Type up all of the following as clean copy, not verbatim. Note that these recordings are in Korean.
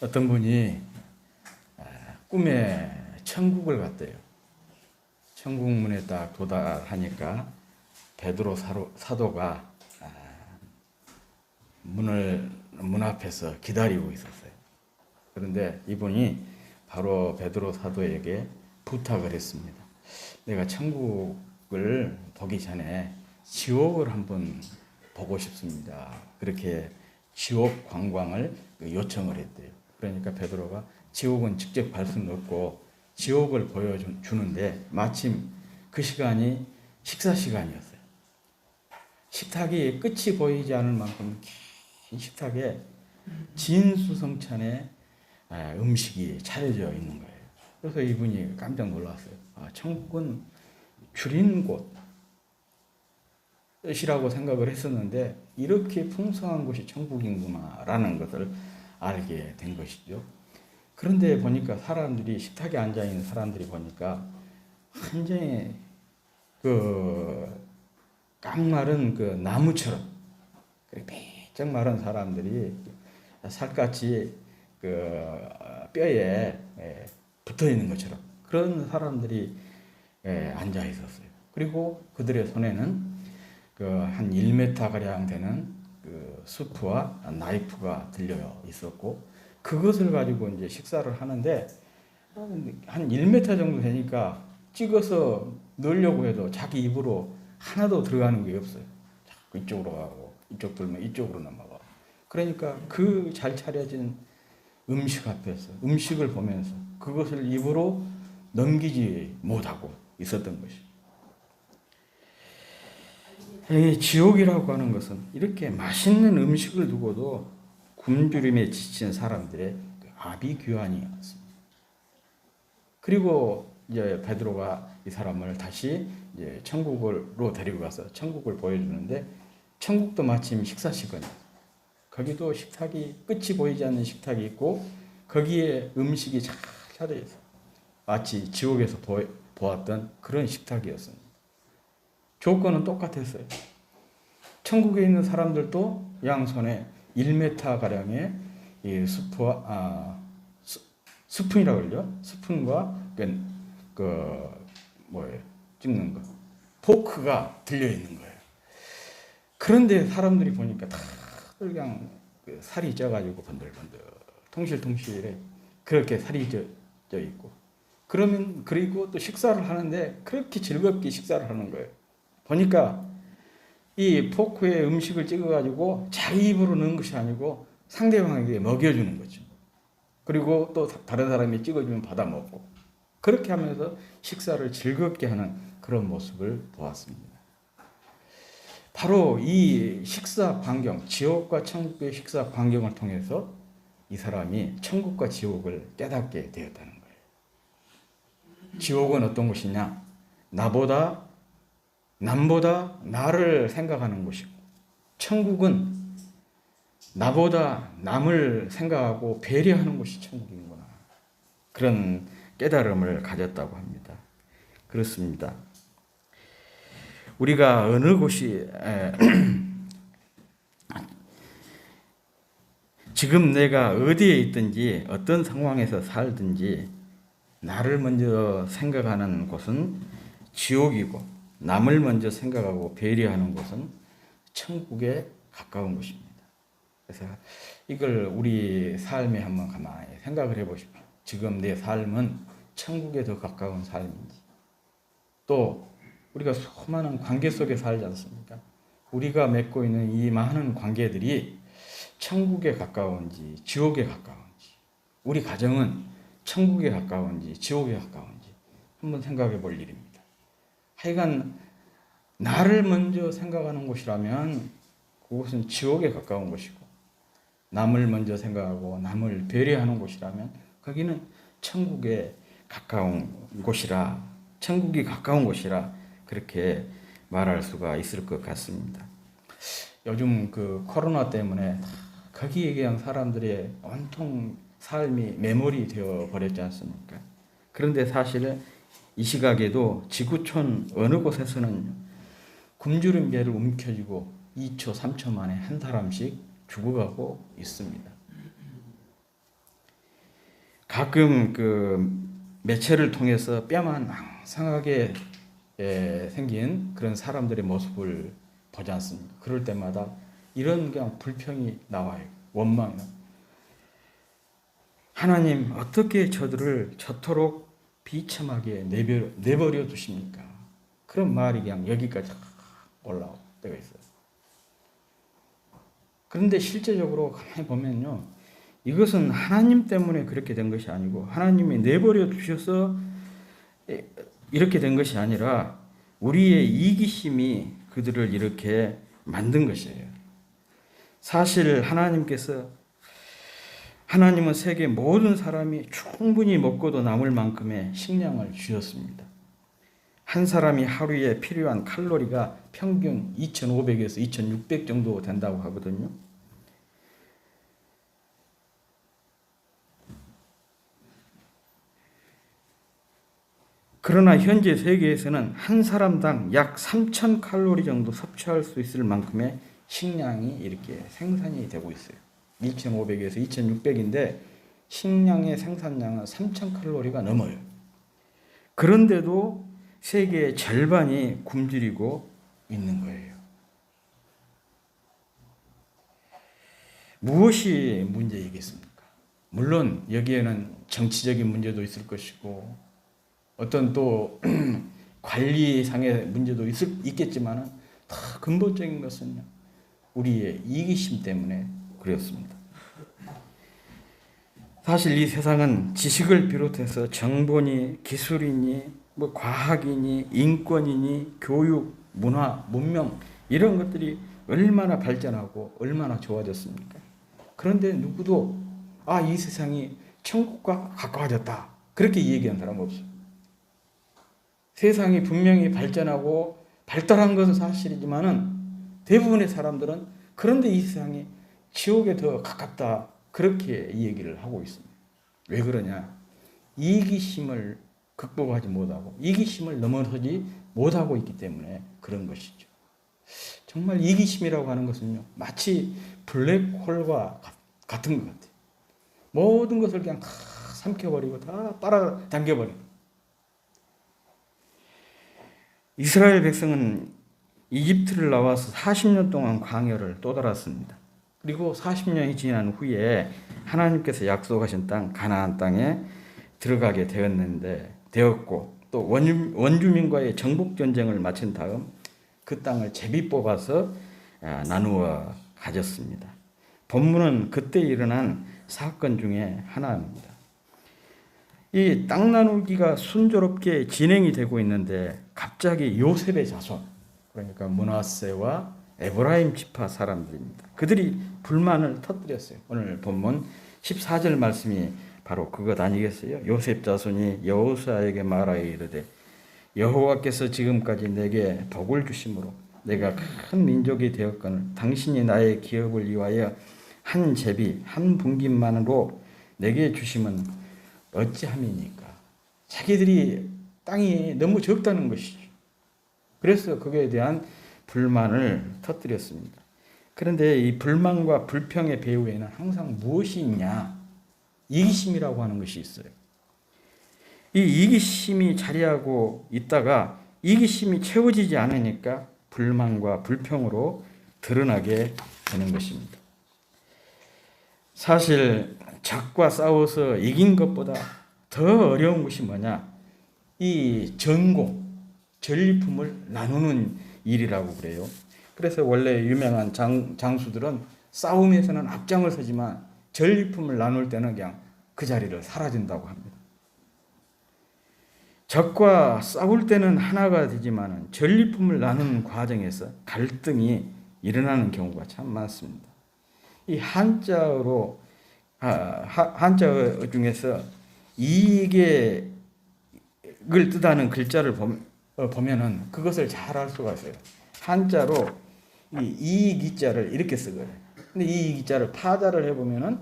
어떤 분이 꿈에 천국을 갔대요. 천국 문에 딱 도달하니까 베드로 사도가 문 앞에서 기다리고 있었어요. 그런데 이분이 바로 베드로 사도에게 부탁을 했습니다. 내가 천국을 보기 전에 지옥을 한번 보고 싶습니다. 그렇게 지옥 관광을 요청을 했대요. 그러니까 베드로가 지옥은 직접 갈 수는 없고 지옥을 보여주는데 마침 그 시간이 식사 시간이었어요. 식탁이 끝이 보이지 않을 만큼 긴 식탁에 진수성찬의 음식이 차려져 있는 거예요. 그래서 이분이 깜짝 놀랐어요. 천국은 줄인 곳이라고 생각을 했었는데 이렇게 풍성한 곳이 천국이구나라는 것을 알게 된 것이죠. 그런데 보니까 사람들이 식탁에 앉아 있는 사람들이 보니까 완전히 깡마른 나무처럼 빼쩍 마른 사람들이 살갗이 뼈에 붙어 있는 것처럼 그런 사람들이 앉아 있었어요. 그리고 그들의 손에는 한 1m 가량 되는 수프와 나이프가 들려 있었고 그것을 가지고 이제 식사를 하는데 한 1m 정도 되니까 찍어서 넣으려고 해도 자기 입으로 하나도 들어가는 게 없어요. 자꾸 이쪽으로 가고 이쪽 들면 이쪽으로 넘어가고. 그러니까 그 잘 차려진 음식 앞에서 음식을 보면서 그것을 입으로 넘기지 못하고 있었던 것이죠. 이 지옥이라고 하는 것은 이렇게 맛있는 음식을 두고도 굶주림에 지친 사람들의 아비규환이었습니다. 그리고 이제 베드로가 이 사람을 다시 이제 천국으로 데리고 가서 천국을 보여주는데 천국도 마침 식사 시간이에요. 거기도 식탁이 끝이 보이지 않는 식탁이 있고 거기에 음식이 잘 차려 있어요. 마치 지옥에서 보았던 그런 식탁이었습니다. 조건은 똑같았어요. 천국에 있는 사람들도 양손에 1m 가량의 이 스푼이라고 그러죠. 스푼과 찍는 거 포크가 들려 있는 거예요. 그런데 사람들이 보니까 다 그냥 살이 쪄가지고 번들번들 통실통실해 그렇게 살이 쪄 있고 그리고 또 식사를 하는데 그렇게 즐겁게 식사를 하는 거예요. 보니까 이 포크에 음식을 찍어가지고 자기 입으로 넣은 것이 아니고 상대방에게 먹여주는 거죠. 그리고 또 다른 사람이 찍어주면 받아 먹고 그렇게 하면서 식사를 즐겁게 하는 그런 모습을 보았습니다. 바로 이 식사 광경, 지옥과 천국의 식사 광경을 통해서 이 사람이 천국과 지옥을 깨닫게 되었다는 거예요. 지옥은 어떤 곳이냐? 남보다 나를 생각하는 곳이고 천국은 나보다 남을 생각하고 배려하는 곳이 천국이구나. 그런 깨달음을 가졌다고 합니다. 그렇습니다. 우리가 어느 곳이 지금 내가 어디에 있든지 어떤 상황에서 살든지 나를 먼저 생각하는 곳은 지옥이고 남을 먼저 생각하고 배려하는 곳은 천국에 가까운 곳입니다. 그래서 이걸 우리 삶에 한번 가만히 생각을 해보십시오. 지금 내 삶은 천국에 더 가까운 삶인지 또 우리가 수많은 관계 속에 살지 않습니까? 우리가 맺고 있는 이 많은 관계들이 천국에 가까운지 지옥에 가까운지 우리 가정은 천국에 가까운지 지옥에 가까운지 한번 생각해 볼 일입니다. 하여간 나를 먼저 생각하는 곳이라면 그곳은 지옥에 가까운 곳이고 남을 먼저 생각하고 남을 배려하는 곳이라면 거기는 천국에 가까운 곳이라 천국이 가까운 곳이라 그렇게 말할 수가 있을 것 같습니다. 요즘 코로나 때문에 거기에 그냥 사람들의 온통 삶이 매몰이 되어 버렸지 않습니까? 그런데 사실 이 시각에도 지구촌 어느 곳에서는 굶주림배를 움켜쥐고 2초, 3초 만에 한 사람씩 죽어가고 있습니다. 가끔 그 매체를 통해서 뼈만 왕성하게 생긴 그런 사람들의 모습을 보지 않습니까? 그럴 때마다 이런 그냥 불평이 나와요. 원망. 하나님 어떻게 저들을 저토록 비참하게 내버려 두십니까? 그런 말이 그냥 여기까지 올라올 때가 있어요. 그런데 실제적으로 가만히 보면요, 이것은 하나님 때문에 그렇게 된 것이 아니고 하나님이 내버려 두셔서 이렇게 된 것이 아니라 우리의 이기심이 그들을 이렇게 만든 것이에요. 사실 하나님은 세계 모든 사람이 충분히 먹고도 남을 만큼의 식량을 주셨습니다. 한 사람이 하루에 필요한 칼로리가 평균 2,500에서 2,600 정도 된다고 하거든요. 그러나 현재 세계에서는 한 사람당 약 3,000 칼로리 정도 섭취할 수 있을 만큼의 식량이 이렇게 생산이 되고 있어요. 2,500에서 2,600인데 식량의 생산량은 3,000 칼로리가 넘어요. 그런데도 세계의 절반이 굶주리고 있는 거예요. 무엇이 문제이겠습니까? 물론 여기에는 정치적인 문제도 있을 것이고 어떤 또 관리상의 문제도 있겠지만 더 근본적인 것은요, 우리의 이기심 때문에 그렇습니다. 사실 이 세상은 지식을 비롯해서 정보니 기술이니 뭐 과학이니 인권이니 교육, 문화, 문명 이런 것들이 얼마나 발전하고 얼마나 좋아졌습니까? 그런데 누구도 이 세상이 천국과 가까워졌다 그렇게 얘기한 사람 없어요. 세상이 분명히 발전하고 발달한 것은 사실이지만은 대부분의 사람들은 그런데 이 세상이 지옥에 더 가깝다 그렇게 얘기를 하고 있습니다. 왜 그러냐? 이기심을 극복하지 못하고 이기심을 넘어서지 못하고 있기 때문에 그런 것이죠. 정말 이기심이라고 하는 것은요, 마치 블랙홀과 같은 것 같아요. 모든 것을 그냥 다 삼켜버리고 다 빨아당겨버리고. 이스라엘 백성은 이집트를 나와서 40년 동안 광야를 떠돌았습니다. 그리고 40년이 지난 후에 하나님께서 약속하신 땅 가나안 땅에 들어가게 되었고 또 원주민과의 정복 전쟁을 마친 다음 그 땅을 제비 뽑아서 나누어 가졌습니다. 본문은 그때 일어난 사건 중에 하나입니다. 이 땅 나누기가 순조롭게 진행이 되고 있는데 갑자기 요셉의 자손, 그러니까 므낫세와 에브라임 지파 사람들입니다. 그들이 불만을 터뜨렸어요. 오늘 본문 14절 말씀이 바로 그것 아니겠어요? 요셉 자손이 여호수아에게 말하여 이르되 여호와께서 지금까지 내게 복을 주심으로 내가 큰 민족이 되었거늘 당신이 나의 기업을 위하여 한 제비 한 분깃만으로 내게 주심은 어찌함이니까. 자기들이 땅이 너무 적다는 것이죠. 그래서 거기에 대한 불만을 터뜨렸습니다. 그런데 이 불만과 불평의 배후에는 항상 무엇이 있냐? 이기심이라고 하는 것이 있어요. 이 이기심이 자리하고 있다가 이기심이 채워지지 않으니까 불만과 불평으로 드러나게 되는 것입니다. 사실 적과 싸워서 이긴 것보다 더 어려운 것이 뭐냐? 이 전리품을 나누는 일이라고 그래요. 그래서 원래 유명한 장수들은 싸움에서는 앞장을 서지만 전리품을 나눌 때는 그냥 그 자리를 사라진다고 합니다. 적과 싸울 때는 하나가 되지만 전리품을 나누는 과정에서 갈등이 일어나는 경우가 참 많습니다. 이 한자 중에서 이익을 뜻하는 글자를 보면은 그것을 잘 알 수가 있어요. 한자로 이 이익이자를 이렇게 쓰거든요. 근데 이익이자를 파자를 해보면은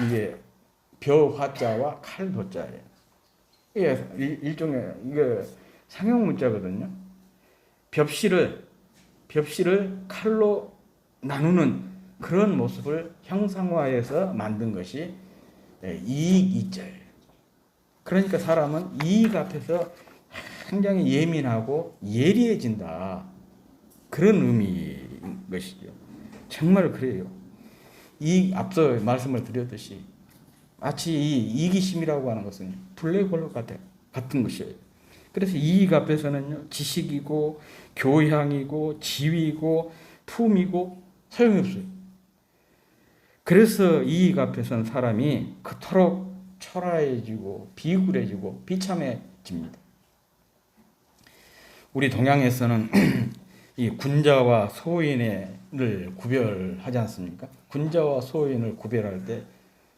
이게 벼화자와 칼도자예요. 이게 일종의 이게 상형 문자거든요. 벽실을 칼로 나누는 그런 모습을 형상화해서 만든 것이 이익이자예요. 그러니까 사람은 이익 앞에서 굉장히 예민하고 예리해진다. 그런 의미인 것이죠. 정말 그래요. 이 앞서 말씀을 드렸듯이 마치 이 이기심이라고 하는 것은 블랙홀 같은 것이에요. 그래서 이익 앞에서는요, 지식이고 교양이고 지위고 품이고 소용이 없어요. 그래서 이익 앞에서는 사람이 그토록 초라해지고 비굴해지고 비참해집니다. 우리 동양에서는 이 군자와 소인을 구별하지 않습니까? 군자와 소인을 구별할 때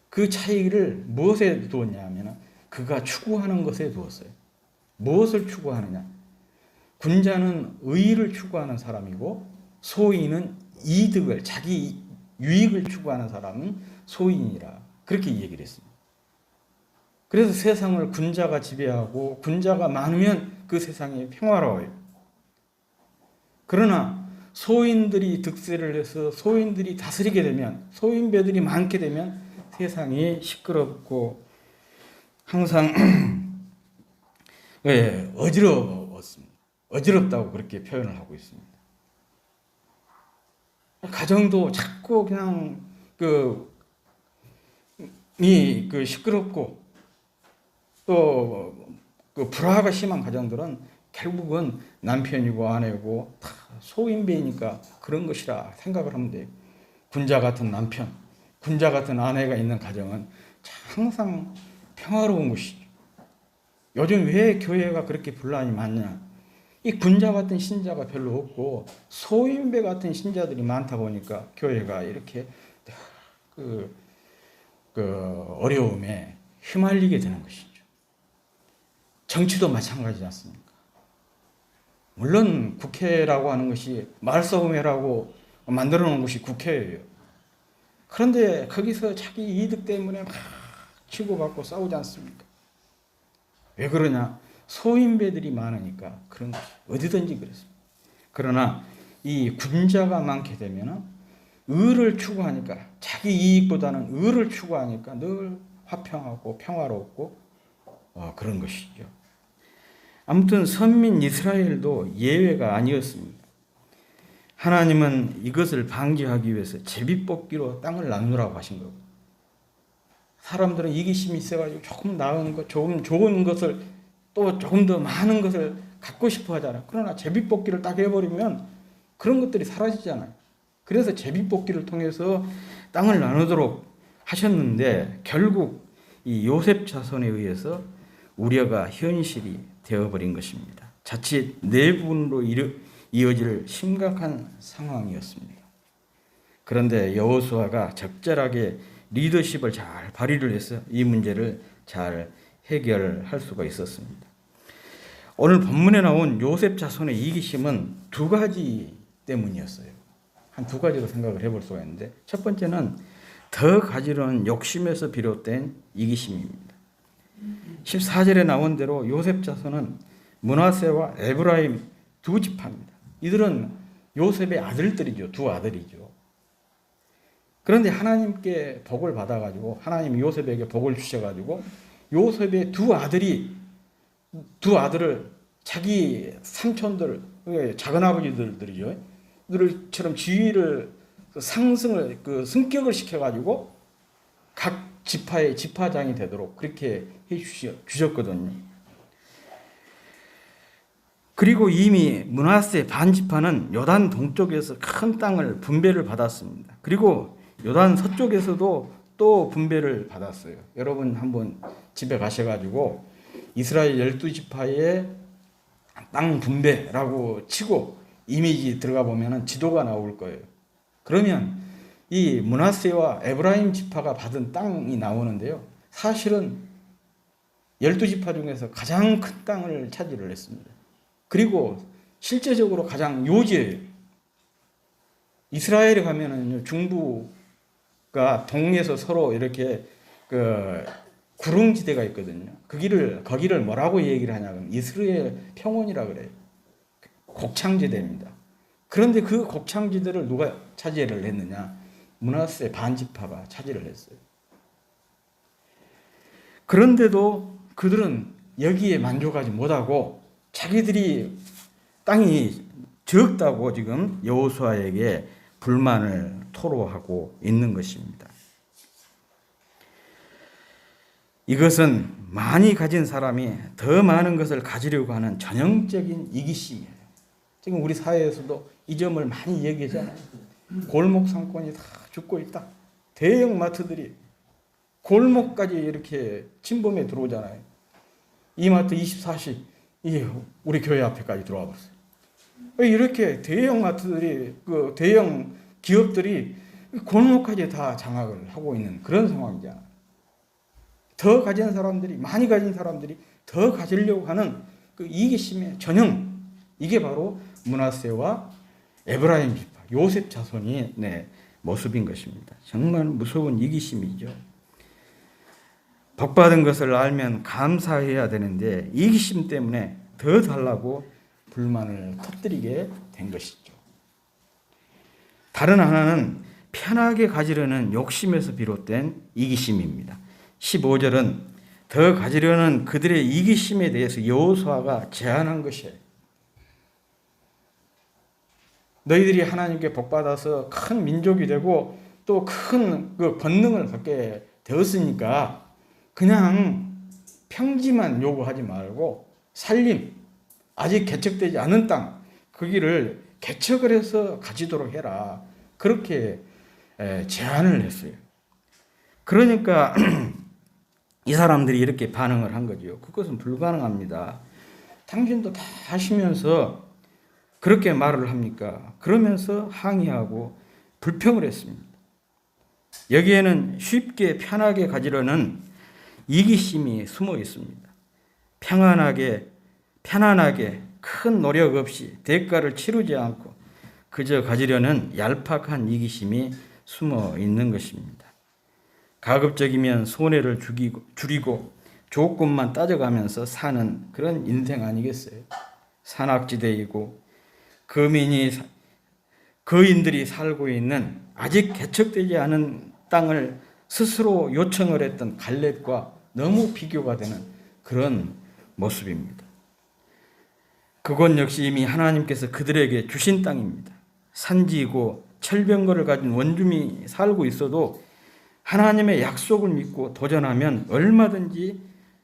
그 차이를 무엇에 두었냐 하면 그가 추구하는 것에 두었어요. 무엇을 추구하느냐? 군자는 의의를 추구하는 사람이고 소인은 이득을, 자기 유익을 추구하는 사람은 소인이라 그렇게 얘기를 했습니다. 그래서 세상을 군자가 지배하고 군자가 많으면 그 세상이 평화로워요. 그러나 소인들이 득세를 해서 소인들이 다스리게 되면, 소인배들이 많게 되면 세상이 시끄럽고 항상 어지러웠습니다. 어지럽다고 그렇게 표현을 하고 있습니다. 가정도 자꾸 그냥 시끄럽고 또 그 불화가 심한 가정들은 결국은 남편이고 아내고 다 소인배이니까 그런 것이라 생각을 하면 돼요. 군자 같은 남편, 군자 같은 아내가 있는 가정은 항상 평화로운 것이죠. 요즘 왜 교회가 그렇게 분란이 많냐? 이 군자 같은 신자가 별로 없고 소인배 같은 신자들이 많다 보니까 교회가 이렇게 어려움에 휘말리게 되는 것이죠. 정치도 마찬가지지 않습니까? 물론 국회라고 하는 것이 말싸움회라고 만들어 놓은 것이 국회예요. 그런데 거기서 자기 이득 때문에 막 치고받고 싸우지 않습니까? 왜 그러냐? 소인배들이 많으니까 그런 것이 어디든지 그렇습니다. 그러나 이 군자가 많게 되면 의를 추구하니까, 자기 이익보다는 의를 추구하니까 늘 화평하고 평화롭고 그런 것이죠. 아무튼 선민 이스라엘도 예외가 아니었습니다. 하나님은 이것을 방지하기 위해서 제비뽑기로 땅을 나누라고 하신 거고, 사람들은 이기심이 있어가지고 조금 나은 것, 조금 좋은 것을 또 조금 더 많은 것을 갖고 싶어 하잖아요. 그러나 제비뽑기를 딱 해버리면 그런 것들이 사라지잖아요. 그래서 제비뽑기를 통해서 땅을 나누도록 하셨는데 결국 이 요셉 자손에 의해서 우려가 현실이 되어버린 것입니다. 자칫 내분으로 이어질 심각한 상황이었습니다. 그런데 여호수아가 적절하게 리더십을 잘 발휘를 해서 이 문제를 잘 해결할 수가 있었습니다. 오늘 본문에 나온 요셉 자손의 이기심은 두 가지 때문이었어요. 한 두 가지로 생각을 해볼 수가 있는데, 첫 번째는 더 가지런한 욕심에서 비롯된 이기심입니다. 14절에 나온 대로 요셉 자손은 므낫세와 에브라임 두 지파입니다. 이들은 요셉의 아들들이죠. 두 아들이죠. 그런데 하나님께 복을 받아가지고, 하나님이 요셉에게 복을 주셔가지고 요셉의 두 아들을 자기 삼촌들, 작은 아버지들이죠. 들처럼 지위를 상승을 승격을 시켜가지고 각 지파의 지파장이 되도록 그렇게 해 주셨거든요. 그리고 이미 므낫세 반지파는 요단 동쪽에서 큰 땅을 분배를 받았습니다. 그리고 요단 서쪽에서도 또 분배를 받았어요. 여러분 한번 집에 가셔가지고 이스라엘 12지파의 땅 분배라고 치고 이미지 들어가 보면 지도가 나올 거예요. 그러면 이 므낫세와 에브라임 지파가 받은 땅이 나오는데요. 사실은 12지파 중에서 가장 큰 땅을 차지를 했습니다. 그리고 실제적으로 가장 요지예요. 이스라엘에 가면은 중부가 동에서 서로 이렇게 구릉지대가 있거든요. 거기를 뭐라고 얘기를 하냐면 이스라엘 평원이라 그래요. 곡창지대입니다. 그런데 그 곡창지대를 누가 차지를 했느냐? 므낫세 반지파가 차지를 했어요. 그런데도 그들은 여기에 만족하지 못하고 자기들이 땅이 적다고 지금 여호수아에게 불만을 토로하고 있는 것입니다. 이것은 많이 가진 사람이 더 많은 것을 가지려고 하는 전형적인 이기심이에요. 지금 우리 사회에서도 이 점을 많이 얘기하잖아요. 골목 상권이 다 죽고 있다. 대형 마트들이 골목까지 이렇게 침범해 들어오잖아요. 이마트 24시 우리 교회 앞에까지 들어와 봤어요. 이렇게 대형 마트들이 그 대형 기업들이 골목까지 다 장악을 하고 있는 그런 상황이잖아요. 더 가진 사람들이, 많이 가진 사람들이 더 가지려고 하는 그 이기심의 전형, 이게 바로 므낫세와 에브라임 지파, 요셉 자손의 모습인 것입니다. 정말 무서운 이기심이죠. 복받은 것을 알면 감사해야 되는데 이기심 때문에 더 달라고 불만을 터뜨리게 된 것이죠. 다른 하나는 편하게 가지려는 욕심에서 비롯된 이기심입니다. 15절은 더 가지려는 그들의 이기심에 대해서 여호수아가 제안한 것이에요. 너희들이 하나님께 복받아서 큰 민족이 되고 또 큰 그 권능을 갖게 되었으니까 그냥 평지만 요구하지 말고 살림, 아직 개척되지 않은 땅, 거기를 개척을 해서 가지도록 해라. 그렇게 제안을 했어요. 그러니까 이 사람들이 이렇게 반응을 한 거죠. 그것은 불가능합니다. 당신도 다 하시면서 그렇게 말을 합니까? 그러면서 항의하고 불평을 했습니다. 여기에는 쉽게 편하게 가지려는 이기심이 숨어 있습니다. 편안하게 큰 노력 없이 대가를 치르지 않고 그저 가지려는 얄팍한 이기심이 숨어 있는 것입니다. 가급적이면 손해를 줄이고 조건만 따져가면서 사는 그런 인생 아니겠어요? 산악지대이고 거인들이 살고 있는 아직 개척되지 않은 땅을 스스로 요청을 했던 갈렙과 너무 비교가 되는 그런 모습입니다. 그곳 역시 이미 하나님께서 그들에게 주신 땅입니다. 산지이고 철병거를 가진 원주민이 살고 있어도 하나님의 약속을 믿고 도전하면 얼마든지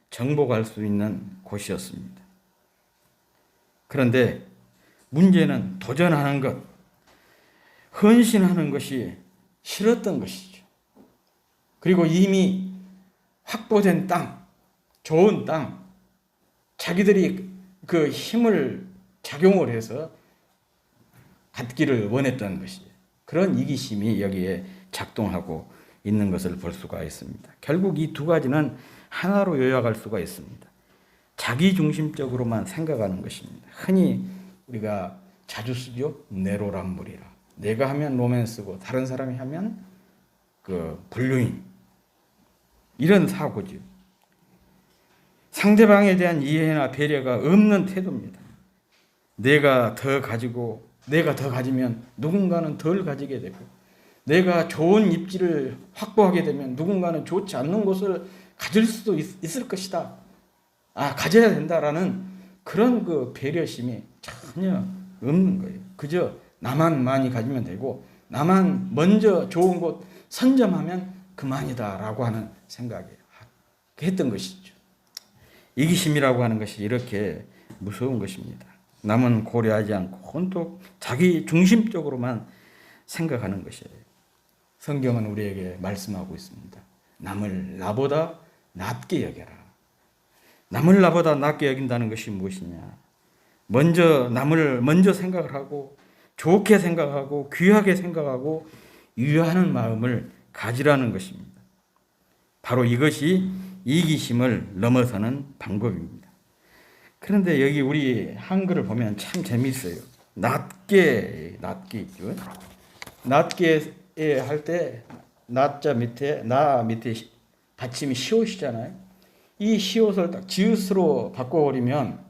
정복할 수 있는 곳이었습니다. 그런데 문제는 도전하는 것, 헌신하는 것이 싫었던 것이죠. 그리고 이미 확보된 땅, 좋은 땅, 자기들이 그 힘을 작용을 해서 갖기를 원했던 것이죠. 그런 이기심이 여기에 작동하고 있는 것을 볼 수가 있습니다. 결국 이 두 가지는 하나로 요약할 수가 있습니다. 자기중심적으로만 생각하는 것입니다. 흔히 우리가 자주 쓰죠. 내로남불이라. 내가 하면 로맨스고 다른 사람이 하면 그 불륜. 이런 사고죠. 상대방에 대한 이해나 배려가 없는 태도입니다. 내가 더 가지면 누군가는 덜 가지게 되고 내가 좋은 입지를 확보하게 되면 누군가는 좋지 않는 것을 가질 수도 있을 것이다. 가져야 된다라는 그런 그 배려심이 전혀 없는 거예요. 그저 나만 많이 가지면 되고 나만 먼저 좋은 곳 선점하면 그만이다라고 하는 생각에 했던 것이죠. 이기심이라고 하는 것이 이렇게 무서운 것입니다. 남은 고려하지 않고 온통 자기 중심적으로만 생각하는 것이에요. 성경은 우리에게 말씀하고 있습니다. 남을 나보다 낮게 여겨라. 남을 나보다 낮게 여긴다는 것이 무엇이냐? 남을 먼저 생각을 하고 좋게 생각하고 귀하게 생각하고 유하는 마음을 가지라는 것입니다. 바로 이것이 이기심을 넘어서는 방법입니다. 그런데 여기 우리 한글을 보면 참 재미있어요. 낮게 있죠. 낮게 할 때 낮자 밑에 나 밑에 받침이 시옷이잖아요. 이 시옷을 딱 지읒으로 바꿔버리면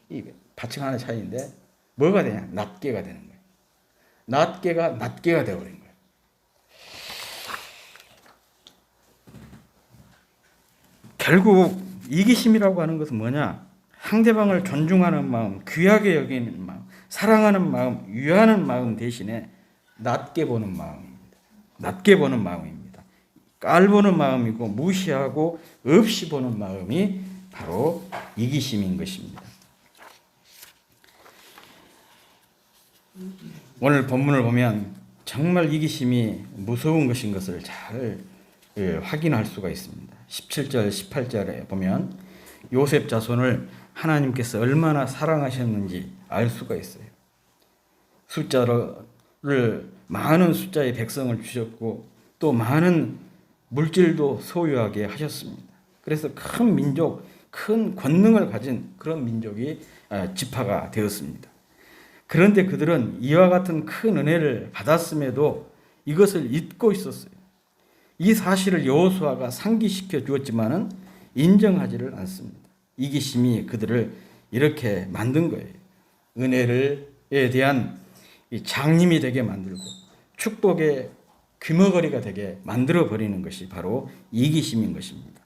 이 받침 하나 차이인데 뭐가 되냐? 낮게가 되는 거예요. 낮게가 되어버린 거예요. 결국 이기심이라고 하는 것은 뭐냐? 상대방을 존중하는 마음, 귀하게 여기는 마음, 사랑하는 마음, 위하는 마음 대신에 낮게 보는 마음입니다. 낮게 보는 마음입니다. 깔보는 마음이고 무시하고 없이 보는 마음이 바로 이기심인 것입니다. 오늘 본문을 보면 정말 이기심이 무서운 것인 것을 잘 확인할 수가 있습니다. 17절, 18절에 보면 요셉 자손을 하나님께서 얼마나 사랑하셨는지 알 수가 있어요. 많은 숫자의 백성을 주셨고 또 많은 물질도 소유하게 하셨습니다. 그래서 큰 민족, 큰 권능을 가진 그런 민족이 지파가 되었습니다. 그런데 그들은 이와 같은 큰 은혜를 받았음에도 이것을 잊고 있었어요. 이 사실을 여호수아가 상기시켜 주었지만은 인정하지를 않습니다. 이기심이 그들을 이렇게 만든 거예요. 은혜에 대한 장님이 되게 만들고 축복의 귀머거리가 되게 만들어 버리는 것이 바로 이기심인 것입니다.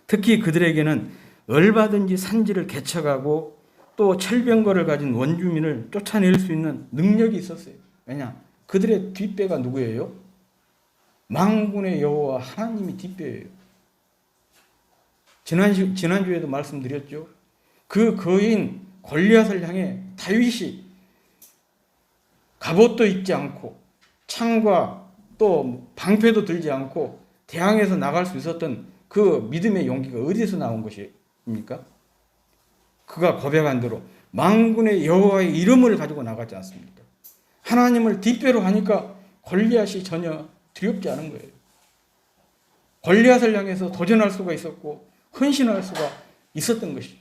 특히 그들에게는 얼마든지 산지를 개척하고 또 철병거를 가진 원주민을 쫓아낼 수 있는 능력이 있었어요. 왜냐? 그들의 뒷배가 누구예요? 만군의 여호와 하나님이 뒷배예요. 지난주에도 말씀드렸죠. 그 거인 골리앗을 향해 다윗이 갑옷도 입지 않고 창과 또 방패도 들지 않고 대항해서 나갈 수 있었던 그 믿음의 용기가 어디서 나온 것입니까? 그가 고백한 대로 만군의 여호와의 이름을 가지고 나가지 않습니까? 하나님을 뒷배로 하니까 골리앗이 전혀 두렵지 않은 거예요. 골리앗을 향해서 도전할 수가 있었고 헌신할 수가 있었던 것이죠.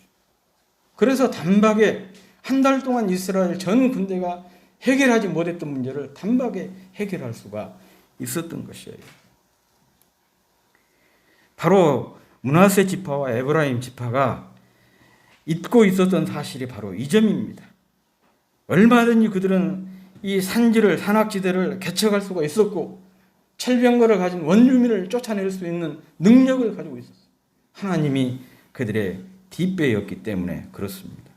그래서 단박에 한 달 동안 이스라엘 전 군대가 해결하지 못했던 문제를 단박에 해결할 수가 있었던 것이에요. 바로 므낫세 지파와 에브라임 지파가 잊고 있었던 사실이 바로 이 점입니다. 얼마든지 그들은 이 산악지대를 개척할 수가 있었고 철병거를 가진 원주민을 쫓아낼 수 있는 능력을 가지고 있었어요. 하나님이 그들의 뒷배였기 때문에 그렇습니다.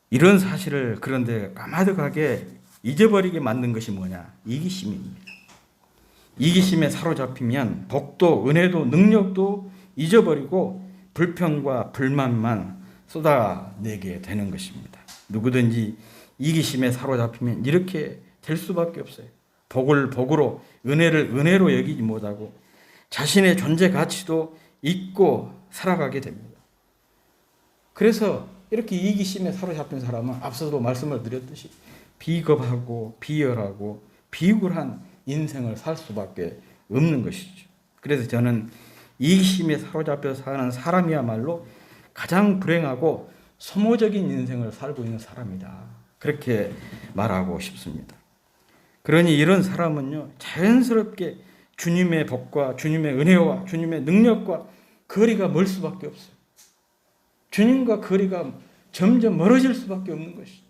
이런 사실을 그런데 까마득하게 잊어버리게 만든 것이 뭐냐? 이기심입니다. 이기심에 사로잡히면 복도, 은혜도, 능력도 잊어버리고 불평과 불만만 쏟아내게 되는 것입니다. 누구든지 이기심에 사로잡히면 이렇게 될 수밖에 없어요. 복을 복으로, 은혜를 은혜로 여기지 못하고 자신의 존재 가치도 잊고 살아가게 됩니다. 그래서 이렇게 이기심에 사로잡힌 사람은 앞서도 말씀을 드렸듯이 비겁하고 비열하고 비굴한 인생을 살 수밖에 없는 것이죠. 그래서 저는 이기심에 사로잡혀 사는 사람이야말로 가장 불행하고 소모적인 인생을 살고 있는 사람이다. 그렇게 말하고 싶습니다. 그러니 이런 사람은요, 자연스럽게 주님의 복과 주님의 은혜와 주님의 능력과 거리가 멀 수밖에 없어요. 주님과 거리가 점점 멀어질 수밖에 없는 것이죠.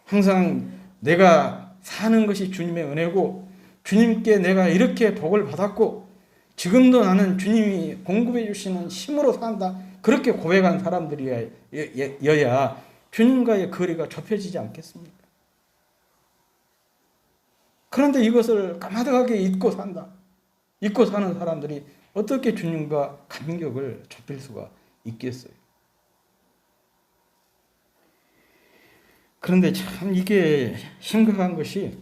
항상 내가 사는 것이 주님의 은혜고 주님께 내가 이렇게 복을 받았고 지금도 나는 주님이 공급해 주시는 힘으로 산다. 그렇게 고백한 사람들이어야 주님과의 거리가 좁혀지지 않겠습니까? 그런데 이것을 까마득하게 잊고 산다. 잊고 사는 사람들이 어떻게 주님과 간격을 좁힐 수가 있겠어요? 그런데 참 이게 심각한 것이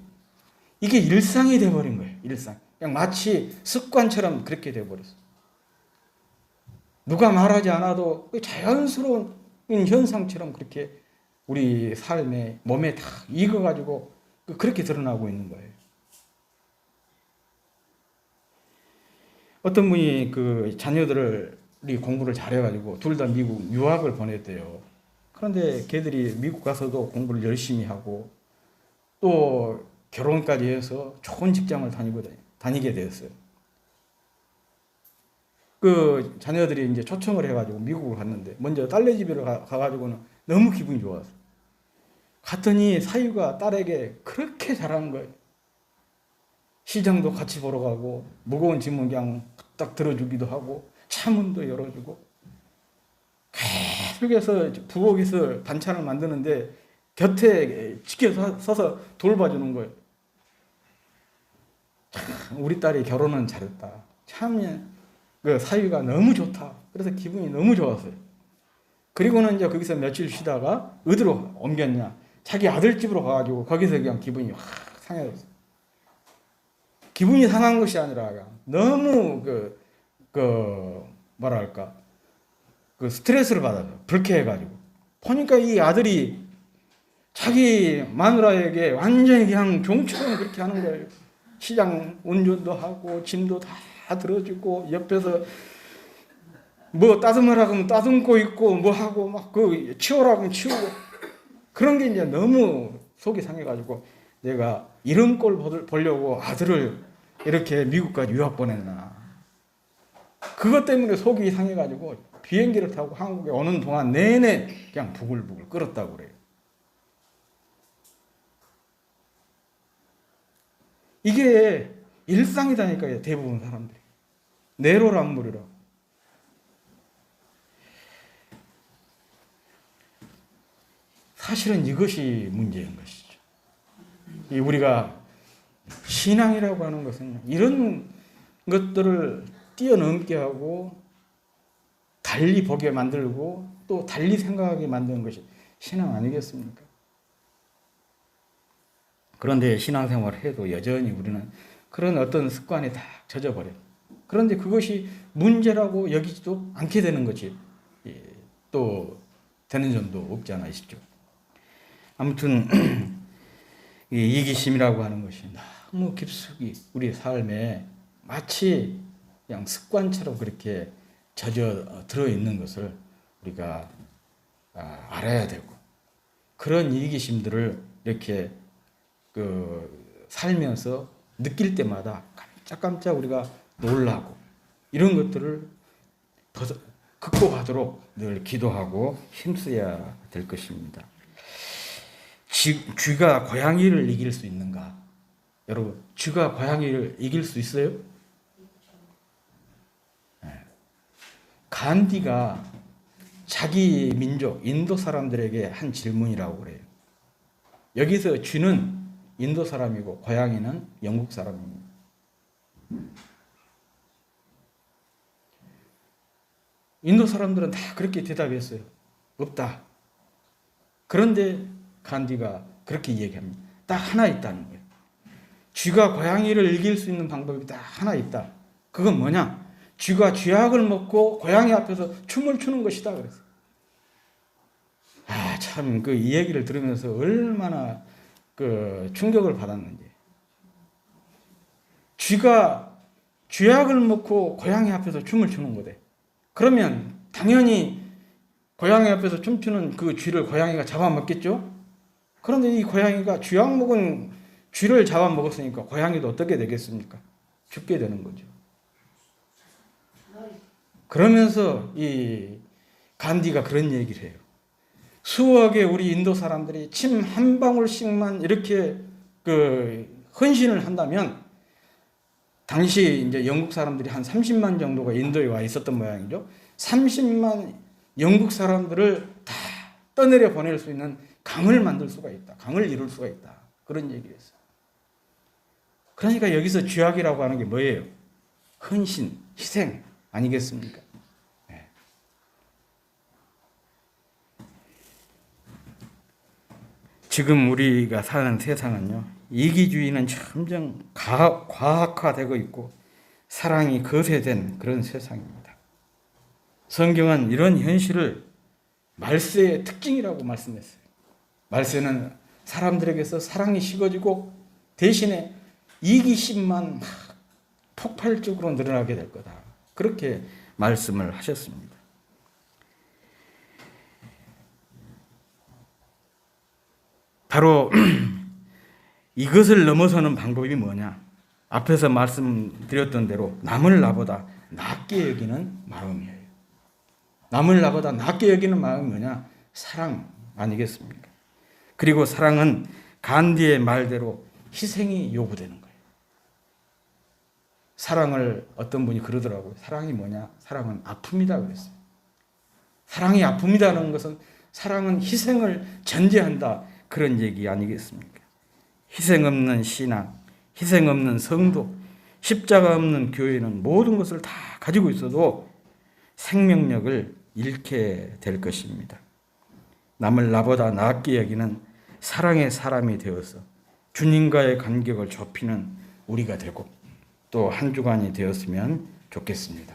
이게 일상이 되어버린 거예요. 일상. 그냥 마치 습관처럼 그렇게 되어버렸어요. 누가 말하지 않아도 자연스러운 현상처럼 그렇게 우리 삶에 몸에 다 익어가지고 그렇게 드러나고 있는 거예요. 어떤 분이 그 자녀들이 공부를 잘해가지고 둘 다 미국 유학을 보냈대요. 그런데 걔들이 미국 가서도 공부를 열심히 하고 또 결혼까지 해서 좋은 직장을 다니게 되었어요. 그 자녀들이 이제 초청을 해가지고 미국을 갔는데 먼저 딸네 집에 가가지고는 너무 기분이 좋았어요. 갔더니 사위가 딸에게 그렇게 잘하는 거예요. 시장도 같이 보러 가고 무거운 짐은 그냥 딱 들어주기도 하고 차문도 열어주고 계속해서 부엌에서 반찬을 만드는데 곁에 지켜 서서 돌봐주는 거예요. 참 우리 딸이 결혼은 잘했다. 참 그 사위가 너무 좋다. 그래서 기분이 너무 좋았어요. 그리고는 이제 거기서 며칠 쉬다가 어디로 옮겼냐? 자기 아들 집으로 가가지고 거기서 그냥 기분이 확 상해졌어요. 기분이 상한 것이 아니라 너무 뭐랄까 그 스트레스를 받아서 불쾌해가지고 보니까 이 아들이 자기 마누라에게 완전히 그냥 종처럼 그렇게 하는 거예요. 시장 운전도 하고 짐도 다 들어주고 옆에서 뭐 따듬으라고 하면 따듬고 있고 뭐 하고 막 그 치우라고 하면 치우고 그런 게 이제 너무 속이 상해가지고 내가 이런 꼴 보려고 아들을 이렇게 미국까지 유학 보냈나. 그것 때문에 속이 상해가지고 비행기를 타고 한국에 오는 동안 내내 그냥 부글부글 끓었다고 그래요. 이게 일상이다니까요. 대부분 사람들이. 내로남불이라고. 사실은 이것이 문제인 것이죠. 우리가 신앙이라고 하는 것은 이런 것들을 뛰어넘게 하고 달리 보게 만들고 또 달리 생각하게 만드는 것이 신앙 아니겠습니까? 그런데 신앙생활을 해도 여전히 우리는 그런 어떤 습관에 다 젖어버려요. 그런데 그것이 문제라고 여기지도 않게 되는 것이 또 되는 점도 없지 않아 있죠. 아무튼 이 이기심이라고 하는 것이 너무 깊숙이 우리 삶에 마치 그냥 습관처럼 그렇게 젖어 들어있는 것을 우리가 알아야 되고 그런 이기심들을 이렇게 살면서 느낄 때마다 깜짝깜짝 우리가 놀라고 이런 것들을 극복하도록 늘 기도하고 힘써야 될 것입니다. 쥐가 고양이를 이길 수 있는가? 여러분, 쥐가 고양이를 이길 수 있어요? 네. 간디가 자기 민족 인도 사람들에게 한 질문이라고 그래요. 여기서 쥐는 인도 사람이고 고양이는 영국 사람입니다. 인도 사람들은 다 그렇게 대답했어요. 없다. 그런데 간디가 그렇게 얘기합니다. 딱 하나 있다는 거예요. 쥐가 고양이를 이길 수 있는 방법이 딱 하나 있다. 그건 뭐냐? 쥐가 쥐약을 먹고 고양이 앞에서 춤을 추는 것이다. 그랬어요. 참 이 얘기를 들으면서 얼마나 충격을 받았는지. 쥐가 쥐약을 먹고 고양이 앞에서 춤을 추는 거대. 그러면 당연히 고양이 앞에서 춤추는 그 쥐를 고양이가 잡아먹겠죠? 그런데 이 고양이가 쥐약 먹은 쥐를 잡아먹었으니까 고양이도 어떻게 되겠습니까? 죽게 되는 거죠. 그러면서 이 간디가 그런 얘기를 해요. 수억의 우리 인도 사람들이 침 한 방울씩만 이렇게 헌신을 한다면 당시 이제 영국 사람들이 한 30만 정도가 인도에 와 있었던 모양이죠. 30만 영국 사람들을 다 떠내려 보낼 수 있는 강을 만들 수가 있다. 강을 이룰 수가 있다. 그런 얘기를 했어요. 그러니까 여기서 쥐약이라고 하는 게 뭐예요? 헌신, 희생 아니겠습니까? 네. 지금 우리가 사는 세상은요. 이기주의는 점점 과학화되고 있고 사랑이 거세된 그런 세상입니다. 성경은 이런 현실을 말세의 특징이라고 말씀했어요. 말세는 사람들에게서 사랑이 식어지고 대신에 이기심만 막 폭발적으로 늘어나게 될 거다. 그렇게 말씀을 하셨습니다. 바로 이것을 넘어서는 방법이 뭐냐? 앞에서 말씀드렸던 대로 남을 나보다 낫게 여기는 마음이에요. 남을 나보다 낫게 여기는 마음이 뭐냐? 사랑 아니겠습니까? 그리고 사랑은 간디의 말대로 희생이 요구되는 거예요. 사랑을 어떤 분이 그러더라고요. 사랑이 뭐냐? 사랑은 아픔이다 그랬어요. 사랑이 아픔이라는 것은 사랑은 희생을 전제한다 그런 얘기 아니겠습니까? 희생 없는 신앙, 희생 없는 성도, 십자가 없는 교회는 모든 것을 다 가지고 있어도 생명력을 잃게 될 것입니다. 남을 나보다 낫게 여기는 사랑의 사람이 되어서 주님과의 간격을 좁히는 우리가 되고 또 한 주간이 되었으면 좋겠습니다.